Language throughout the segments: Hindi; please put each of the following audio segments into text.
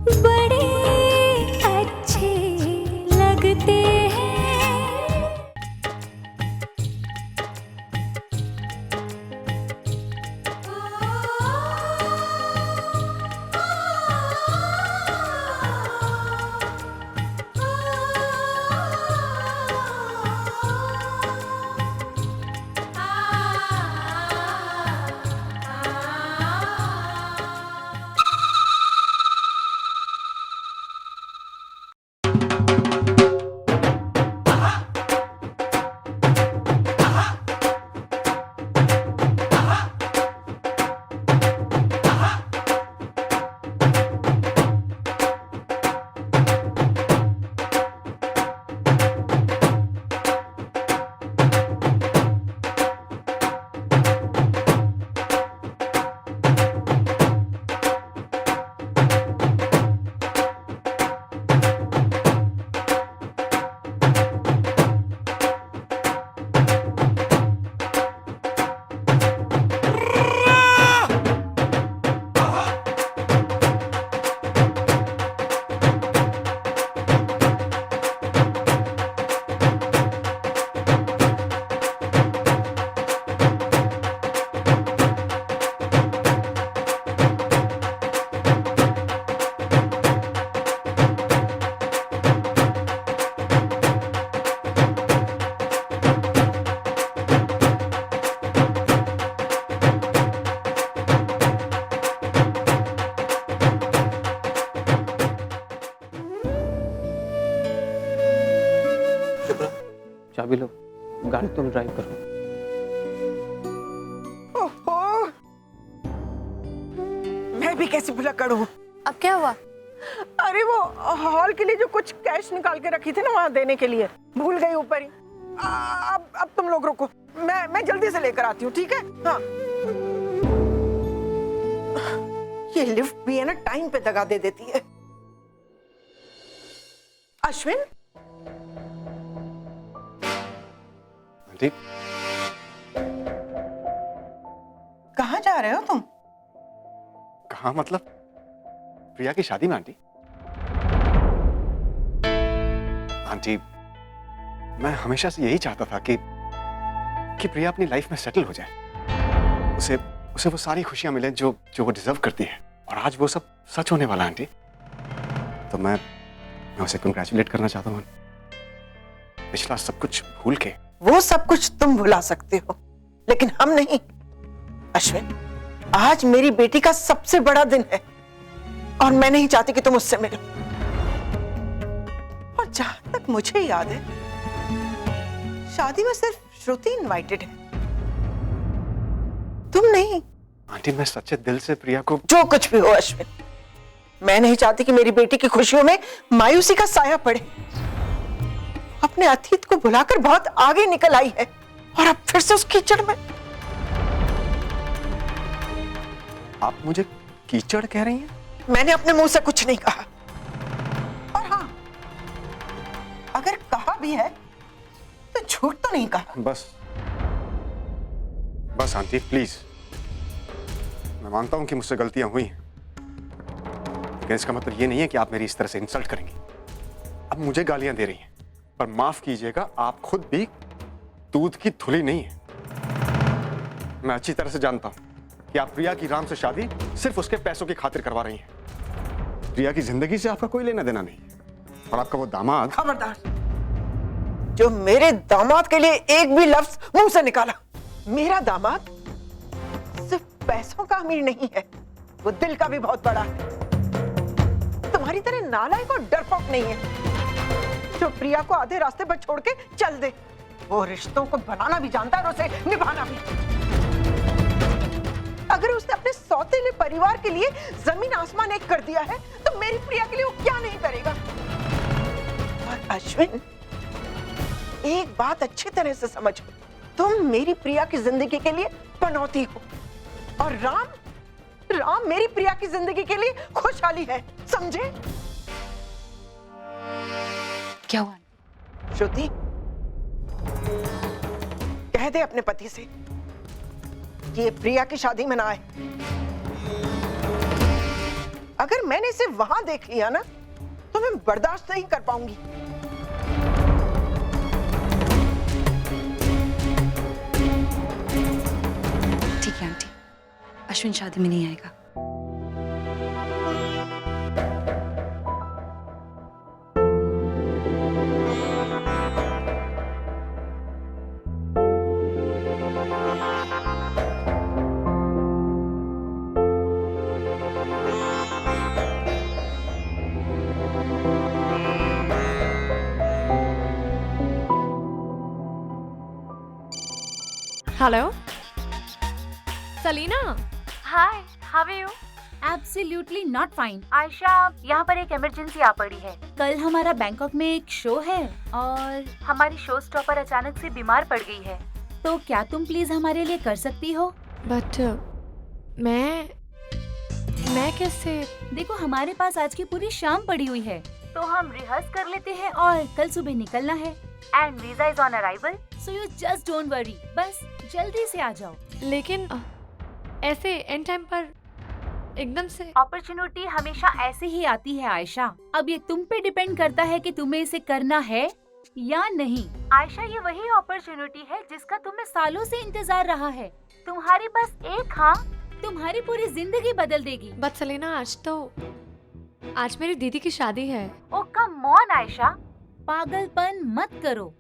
बड़े अच्छे लगते हैं। चाबी लो, गाड़ी तुम ड्राइव करो। ओहो, मैं भी कैसे भुला करूं? अब क्या हुआ? अरे वो हॉल के लिए जो कुछ कैश निकाल के रखी थी ना वहां देने के लिए, भूल गई ऊपर ही। अब तुम लोग रुको, मैं जल्दी से लेकर आती हूँ, ठीक है? हाँ। ये लिफ्ट भी है ना, टाइम पे दगा दे देती है। अश्विन, ठीक। कहाँ जा रहे हो तुम? कहाँ मतलब? प्रिया की शादी में आंटी। आंटी, मैं हमेशा से यही चाहता था कि प्रिया अपनी लाइफ में सेटल हो जाए, उसे वो सारी खुशियां मिले जो वो डिजर्व करती है, और आज वो सब सच होने वाला है आंटी। तो मैं उसे कंग्रेचुलेट करना चाहता हूँ। पिछला सब कुछ भूल के। वो सब कुछ तुम भुला सकते हो, लेकिन हम नहीं। अश्विन, आज मेरी बेटी का सबसे बड़ा दिन है और मैं नहीं चाहती कि तुम उससे मिलो। और जहां तक मुझे याद है, शादी में सिर्फ श्रुति इनवाइटेड है, तुम नहीं। आंटी, मैं सच्चे दिल से प्रिया को। जो कुछ भी हो अश्विन, मैं नहीं चाहती कि मेरी बेटी की खुशियों में मायूसी का साया पड़े। अपने अतीत को भुलाकर बहुत आगे निकल आई है और अब फिर से उस कीचड़ में। आप मुझे कीचड़ कह रही हैं? मैंने अपने मुंह से कुछ नहीं कहा, और हाँ, अगर कहा भी है तो झूठ तो नहीं कहा। बस आंटी, प्लीज। मैं मानता हूं कि मुझसे गलतियां हुई हैं, लेकिन इसका मतलब ये नहीं है कि आप मेरी इस तरह से इंसल्ट करेंगी। अब मुझे गालियां दे रही हैं, पर माफ कीजिएगा, आप खुद भी दूध की धुली नहीं है। मैं अच्छी तरह से जानता हूं कि आप प्रिया की राम से शादी सिर्फ उसके पैसों की खातिर करवा रही हैं। प्रिया की जिंदगी से आपका कोई लेना देना नहीं, और आपका वो दामाद। खबरदार, जो मेरे दामाद के लिए एक भी लफ्ज मुंह से निकाला। मेरा दामाद सिर्फ पैसों का अमीर नहीं है, वो दिल का भी बहुत बड़ा है। तुम्हारी तरह नालायक और डरपोक नहीं है, जो प्रिया को आधे रास्ते पर छोड़ के चल दे। वो रिश्तों को बनाना भी जानता है और उसे निभाना भी। अगर उसने अपने सौतेले परिवार के लिए जमीन आसमान एक कर दिया है, तो मेरी प्रिया के लिए वो क्या नहीं करेगा। और अश्विन, एक बात अच्छी तरह से समझो, तुम मेरी प्रिया की जिंदगी के लिए पनौती हो, और राम मेरी प्रिया की जिंदगी के लिए खुशहाली है, समझे? क्या हुआ? श्रुति, कह दे अपने पति से कि ये प्रिया की शादी में ना आए। अगर मैंने इसे वहां देख लिया ना तो मैं बर्दाश्त नहीं कर पाऊंगी। ठीक है आंटी, अश्विन शादी में नहीं आएगा। Hello Salina. Hi, how are you? Absolutely not fine. Ayesha, यहाँ पर एक इमरजेंसी आ पड़ी है। कल हमारा बैंकॉक में एक शो है और हमारी शो स्टॉपर अचानक से बीमार पड़ गई है। तो क्या तुम प्लीज हमारे लिए कर सकती हो? बट मैं कैसे? देखो हमारे पास आज की पूरी शाम पड़ी हुई है, तो हम रिहर्स कर लेते हैं और कल सुबह निकलना है। And visa is on arrival. So you just don't worry, बस जल्दी से आ जाओ। लेकिन ऐसे एंड टाइम पर एकदम से? अपॉर्चुनिटी हमेशा ऐसे ही आती है आयशा। अब ये तुम पे डिपेंड करता है कि तुम्हें इसे करना है या नहीं। आयशा, ये वही अपॉर्चुनिटी है जिसका तुम्हें सालों से इंतजार रहा है। तुम्हारी बस एक हाँ तुम्हारी पूरी जिंदगी बदल देगी। बट सलीना, आज मेरी दीदी की शादी है। ओ कम ऑन आयशा, पागलपन मत करो।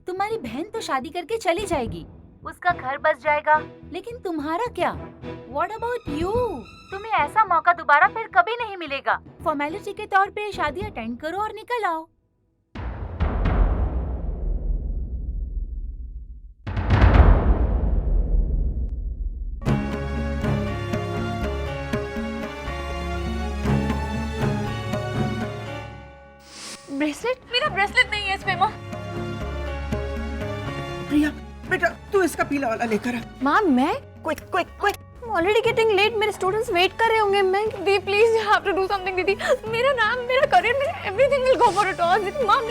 तुम्हारी बहन तो शादी करके चली जाएगी, उसका घर बस जाएगा, लेकिन तुम्हारा क्या? What about you? तुम्हें ऐसा मौका दोबारा फिर कभी नहीं मिलेगा। फॉर्मेलिटी के तौर पे शादी अटेंड करो और निकल आओ। ब्रेसलेट? मेरा ब्रेसलेट नहीं है इसमें। माँ, प्रिया बेटा, तू इसका पीला वाला लेकर आ। माँ मैं quick quick quick. Already getting late, मेरे स्टूडेंट्स वेट कर रहे होंगे। मैं दीदी please you have to do something. दीदी, मेरा नाम, मेरा करियर, मेरा everything will go for a toss. दीदी माँ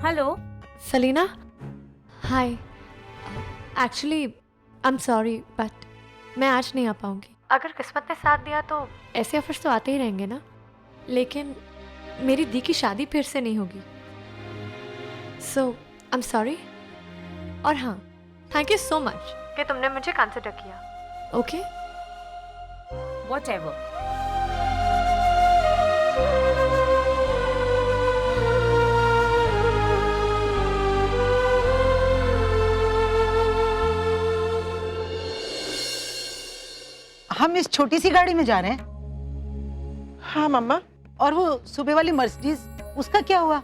hello Salina, hi. Actually I am sorry but मैं आज नहीं आ पाऊंगी। अगर किस्मत ने साथ दिया तो ऐसे ऑफर्स तो आते ही रहेंगे ना, लेकिन मेरी दी की शादी फिर से नहीं होगी। सो आई एम सॉरी। और हाँ, थैंक यू सो मच कि तुमने मुझे कंसिडर किया। Okay, whatever. हम इस छोटी सी गाड़ी में जा रहे हैं। हाँ मम्मा। और वो सुबह वाली मर्सिडीज, उसका क्या हुआ?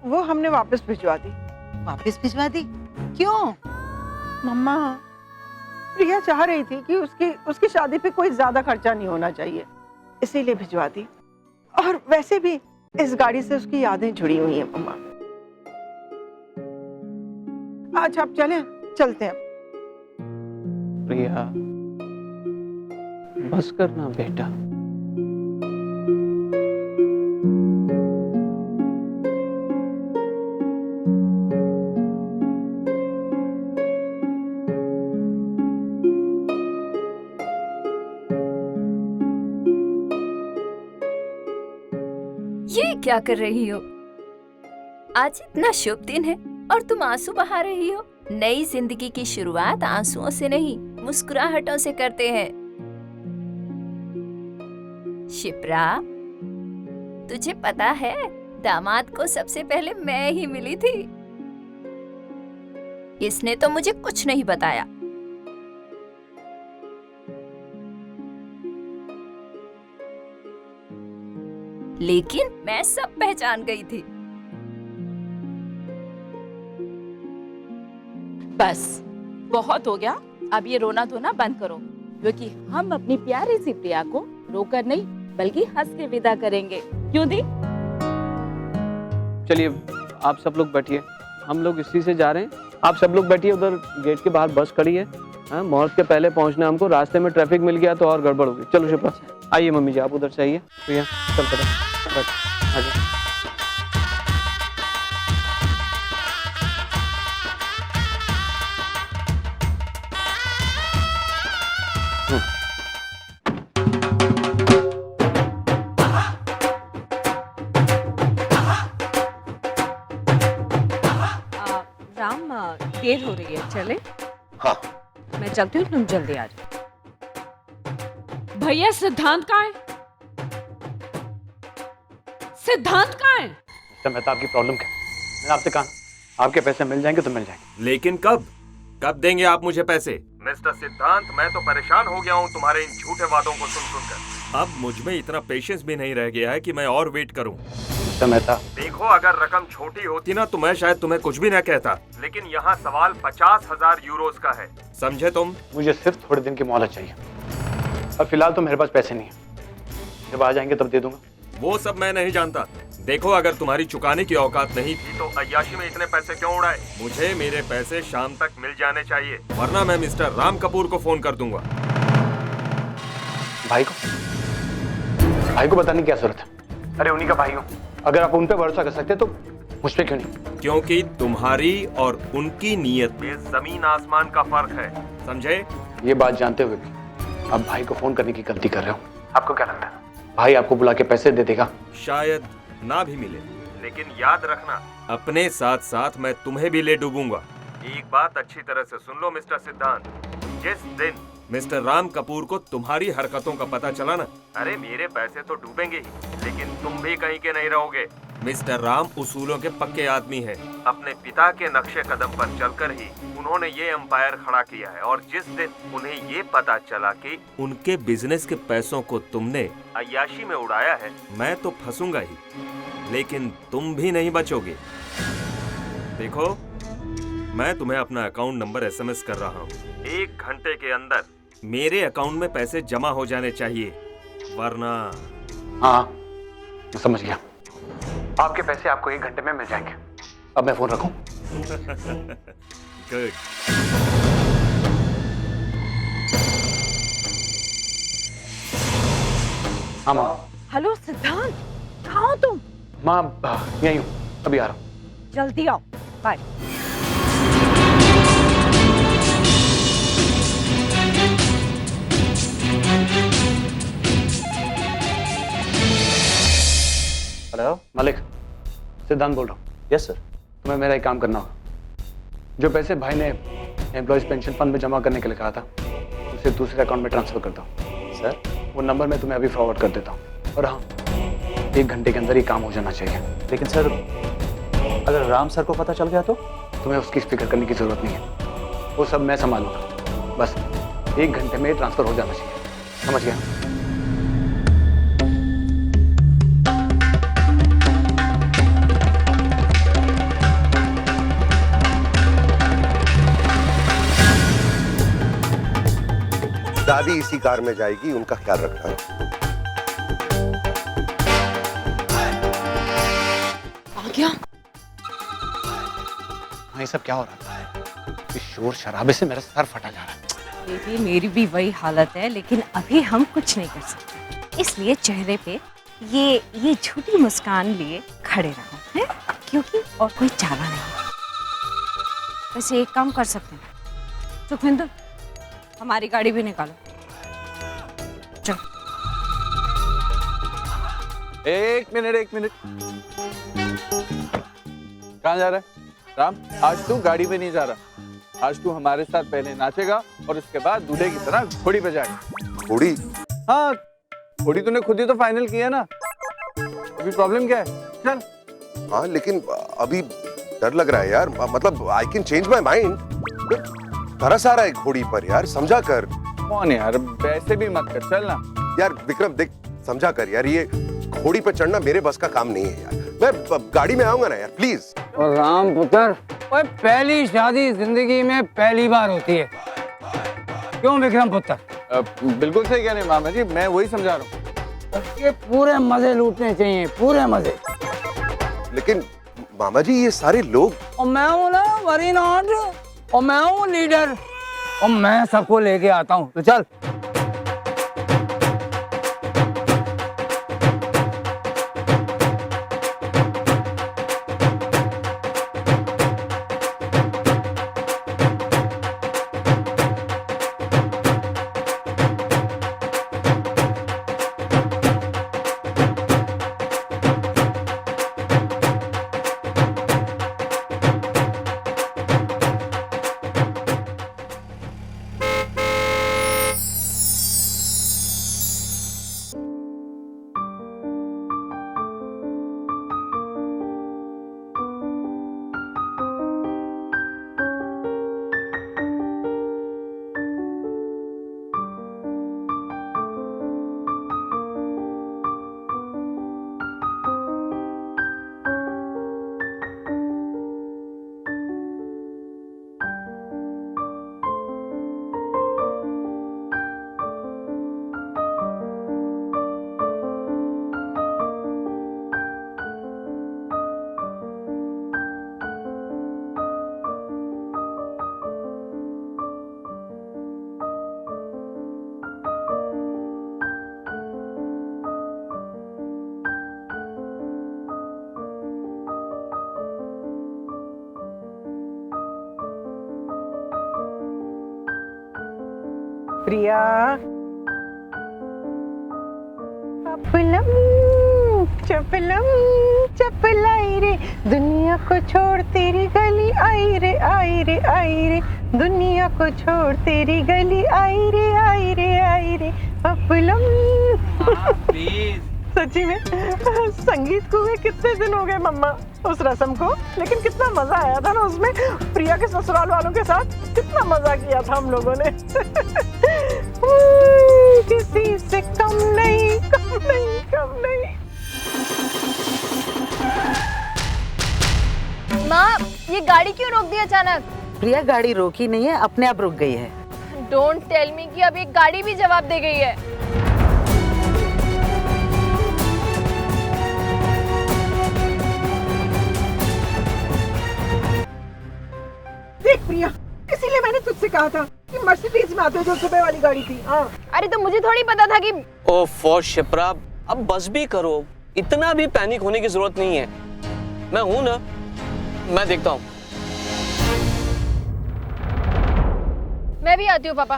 वो हमने वापस भिजवा दी। वापस भिजवा दी? क्यों? मम्मा, प्रिया चाह रही थी कि उसकी शादी पे कोई ज्यादा खर्चा नहीं होना चाहिए, इसीलिए भिजवा दी। और वैसे भी इस गाड़ी से उसकी यादें जुड़ी हुई हैं मम्मा। आज आप चलते हैं। प्रिया, बस करना बेटा। ये क्या कर रही हो? आज इतना शुभ दिन है और तुम आंसू बहा रही हो। नई जिंदगी की शुरुआत आंसुओं से नहीं, मुस्कुराहटों से करते हैं। शिप्रा, तुझे पता है दामाद को सबसे पहले मैं ही मिली थी। इसने तो मुझे कुछ नहीं बताया। लेकिन मैं सब पहचान गई थी। बस बहुत हो गया, अब ये रोना धोना बंद करो, क्योंकि हम अपनी प्यारी सी प्रिया को रोकर नहीं बल्कि हंस के विदा करेंगे। क्यों दी? चलिए आप सब लोग बैठिए, हम लोग इसी से जा रहे हैं। आप सब लोग बैठिए, उधर गेट के बाहर बस खड़ी है। हाँ, मुहूर्त के पहले पहुंचना हमको। रास्ते में ट्रैफिक मिल गया तो और गड़बड़ होगी। चलो शिप्रा। आइए मम्मी जी, आप उधर से आइए। प्रिया चल पड़े, बैठ आ जाओ। राम, देर हो रही है, चले? हाँ। मैं चलती हूँ, तुम जल्दी आ जाओ। भैया सिद्धांत कहाँ है? सिद्धांत कहाँ है? मिस्टर मेहता, आपकी प्रॉब्लम क्या? मैंने आपसे कहा आपके पैसे मिल जाएंगे तो मिल जाएंगे। लेकिन कब देंगे आप मुझे पैसे? मिस्टर सिद्धांत, मैं तो परेशान हो गया हूँ तुम्हारे इन झूठे वादों को सुन सुनकर। अब मुझ में इतना पेशेंस भी नहीं रह गया है कि मैं और वेट करूँ। मिस्टर मेहता, देखो, अगर रकम छोटी होती ना तो मैं शायद तुम्हें कुछ भी न कहता, लेकिन यहाँ सवाल 50,000 यूरोस का है, समझे तुम? मुझे सिर्फ थोड़े दिन की मोहलत चाहिए। अब फिलहाल तो मेरे पास पैसे नहीं है, जब आ जाएंगे तब दे दूंगा। वो सब मैं नहीं जानता। देखो, अगर तुम्हारी चुकाने की औकात नहीं थी तो अय्याशी में इतने पैसे क्यों उड़ाए? मुझे मेरे पैसे शाम तक मिल जाने चाहिए, वरना मैं मिस्टर राम कपूर को फोन कर दूंगा। भाई को बताने की क्या जरूरत है? अरे उन्हीं का भाई हूँ, अगर आप उन पे भरोसा कर सकते तो मुझ पे क्यों नहीं? क्योंकि तुम्हारी और उनकी नीयत में जमीन आसमान का फर्क है, समझे? ये बात जानते हुए भी आप भाई को फोन करने की गलती कर रहे हो। आपको क्या लगता है भाई आपको बुला के पैसे दे देगा? शायद ना भी मिले, लेकिन याद रखना, अपने साथ साथ मैं तुम्हें भी ले डूबूंगा। एक बात अच्छी तरह से सुन लो मिस्टर सिद्धांत, जिस दिन मिस्टर राम कपूर को तुम्हारी हरकतों का पता चला ना, अरे मेरे पैसे तो डूबेंगे ही, लेकिन तुम भी कहीं के नहीं रहोगे। मिस्टर राम उसूलों के पक्के आदमी हैं। अपने पिता के नक्शे कदम पर चलकर ही उन्होंने ये एम्पायर खड़ा किया है, और जिस दिन उन्हें ये पता चला कि उनके बिजनेस के पैसों को तुमने अय्याशी में उड़ाया है, मैं तो फंसूंगा ही, लेकिन तुम भी नहीं बचोगे। देखो, मैं तुम्हें अपना अकाउंट नंबर SMS कर रहा हूँ। 1 घंटे के अंदर मेरे अकाउंट में पैसे जमा हो जाने चाहिए, वरना। हाँ, मैं समझ गया। आपके पैसे आपको 1 घंटे में मिल जाएंगे। अब मैं फोन रखूं? गुड। हाँ माँ। हेलो सिद्धांत, कहाँ हो तुम? माँ यहीं हूँ, अभी आ रहा हूँ। जल्दी आओ, बाय। हेलो मालिक, सिद्धांत बोल रहा हूँ। Yes sir. तुम्हें मेरा एक काम करना होगा। जो पैसे भाई ने एम्प्लॉयज पेंशन फंड में जमा करने के लिए कहा था, उसे दूसरे अकाउंट में ट्रांसफर करता हूँ। सर, वो नंबर मैं तुम्हें अभी फॉरवर्ड कर देता हूँ। और हाँ, 1 घंटे के अंदर ही काम हो जाना चाहिए। लेकिन सर, अगर राम सर को पता चल गया तो? तुम्हें उसकी फिक्र करने की जरूरत नहीं है, वो सब मैं संभालूंगा। बस 1 घंटे में ट्रांसफर हो जाना चाहिए, समझ गया? दादी इसी कार में जाएगी, उनका ख्याल रखना। आ गया? हाँ, ये सब क्या हो रहा है? इस शोर शराबे से मेरा सर फटा जा रहा है। बेबी, मेरी भी वही हालत है, लेकिन अभी हम कुछ नहीं कर सकते, इसलिए चेहरे पे ये झूठी मुस्कान लिए खड़े रहो, हैं? क्योंकि और कोई चारा नहीं। वैसे एक काम कर सकते हैं, सुखविंदर, हमारी गाड़ी भी निकालो। चलो। एक मिनट। कहाँ जा रहा है राम? आज तू गाड़ी पे नहीं जा रहा, आज तू हमारे साथ पहले नाचेगा और उसके बाद दूल्हे की तरह घोड़ी पे जाएगा। घोड़ी? हाँ, घोड़ी तूने खुद ही तो फाइनल किया ना। अभी प्रॉब्लम क्या है? चल। हाँ, लेकिन अभी डर लग रहा है यार, मतलब I can change my mind. तरस आ रहा है घोड़ी पर यार, समझा कर। कौन यार, वैसे भी मत कर, चल ना। यार विक्रम देख, समझा कर यार, ये घोड़ी पर चढ़ना मेरे बस का काम नहीं है यार। मैं गाड़ी में आऊंगा ना यार, प्लीज। और राम पुत्र, पहली शादी जिंदगी में पहली बार होती है, क्यों विक्रम पुत्र? बिल्कुल सही कह रहे हैं मामा जी, मैं वही समझा रहा हूँ। ये पूरे मजे लूटने चाहिए, पूरे मजे। लेकिन मामा जी, ये सारे लोग। और मैं हूँ ना, वरी नॉट, और मैं हूँ लीडर, और मैं सबको लेके आता हूँ, तो चल। प्रिया चपलम चपलम चपलाई रे, दुनिया को छोड़ तेरी गली आई रे आई रे आई रे, दुनिया को छोड़ तेरी गली आई रे आई रे आई रे चपलम। प्लीज सच्ची में संगीत को हुए कितने दिन हो गए मम्मा उस रस्म को, लेकिन कितना मजा आया था ना उसमें। प्रिया के ससुराल वालों के साथ कितना मजा किया था हम लोगों ने। किसी से कम नहीं कम नहीं कम नहीं। माँ, ये गाड़ी क्यों रोक दी अचानक? प्रिया गाड़ी रोकी नहीं है, अपने आप रुक गई है। डोंट टेल मी कि अब एक गाड़ी भी जवाब दे गई है। देख प्रिया, इसीलिए मैंने तुझसे कहा था कि मर्सिडीज में आते जो सुबह वाली गाड़ी थी। हाँ अरे तो मुझे थोड़ी पता था कि। ओह शिप्रा, अब बस भी करो, इतना भी पैनिक होने की जरूरत नहीं है। मैं हूं ना, मैं देखता हूं। मैं भी आती हूँ पापा।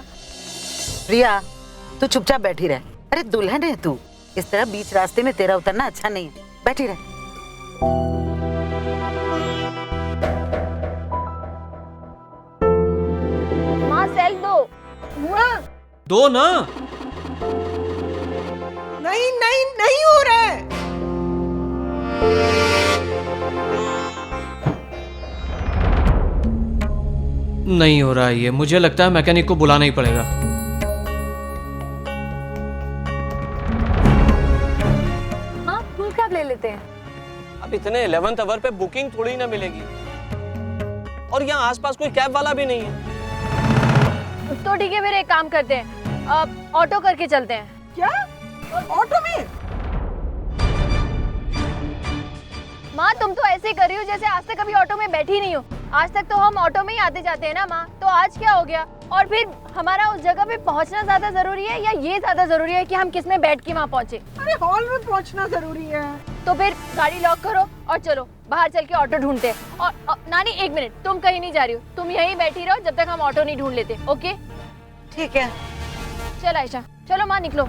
प्रिया तू चुपचाप बैठी रह। अरे दुल्हन है तू, इस तरह बीच रास्ते में तेरा उतरना अच्छा नहीं है। बैठी रह। माँ सेल दो। दो ना। नहीं नहीं नहीं हो रहा है। नहीं हो रहा है ये, मुझे लगता है मैकेनिक को बुलाना ही पड़ेगा। हाँ फुल कैब ले लेते हैं। अब इतने 11th आवर पे बुकिंग थोड़ी ना मिलेगी, और यहाँ आसपास कोई कैब वाला भी नहीं है। तो ठीक है, फिर एक काम करते हैं, अब ऑटो करके चलते हैं। क्या ऑटो में? माँ तुम तो ऐसे कर रही हो जैसे आज तक कभी ऑटो में बैठी नहीं हो। आज तक तो हम ऑटो में ही आते जाते हैं ना माँ, तो आज क्या हो गया? और फिर हमारा उस जगह पे पहुँचना ज्यादा जरूरी है या ये ज्यादा जरूरी है कि हम किस में बैठ के वहाँ पहुँचे? अरे हॉल में पहुँचना जरूरी है। तो फिर गाड़ी लॉक करो और चलो बाहर चल के ऑटो ढूंढते हैं। और नानी एक मिनट, तुम कहीं नहीं जा रही हो, तुम यहीं बैठी रहो जब तक हम ऑटो नहीं ढूंढ लेते। ओके ठीक है। चल आयशा, चलो माँ निकलो।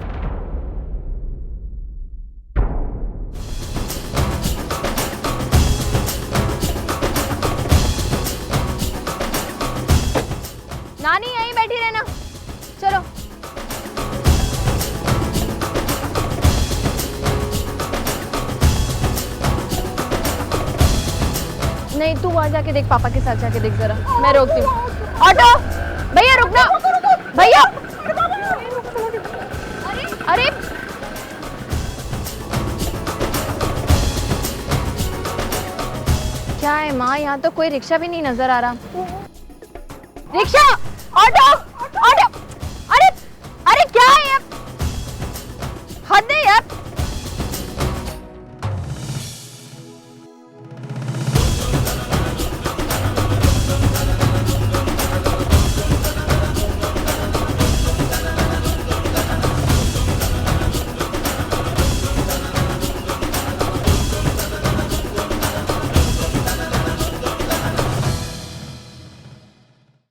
नानी यहीं बैठी रहना, चलो। नहीं तू वहां जाके देख, पापा के साथ जाके देख जरा, मैं रोकती हूँ। ऑटो भैया रुकना, भैया। अरे क्या है माँ, यहाँ तो कोई रिक्शा भी नहीं नजर आ रहा। Rickshaw, auto.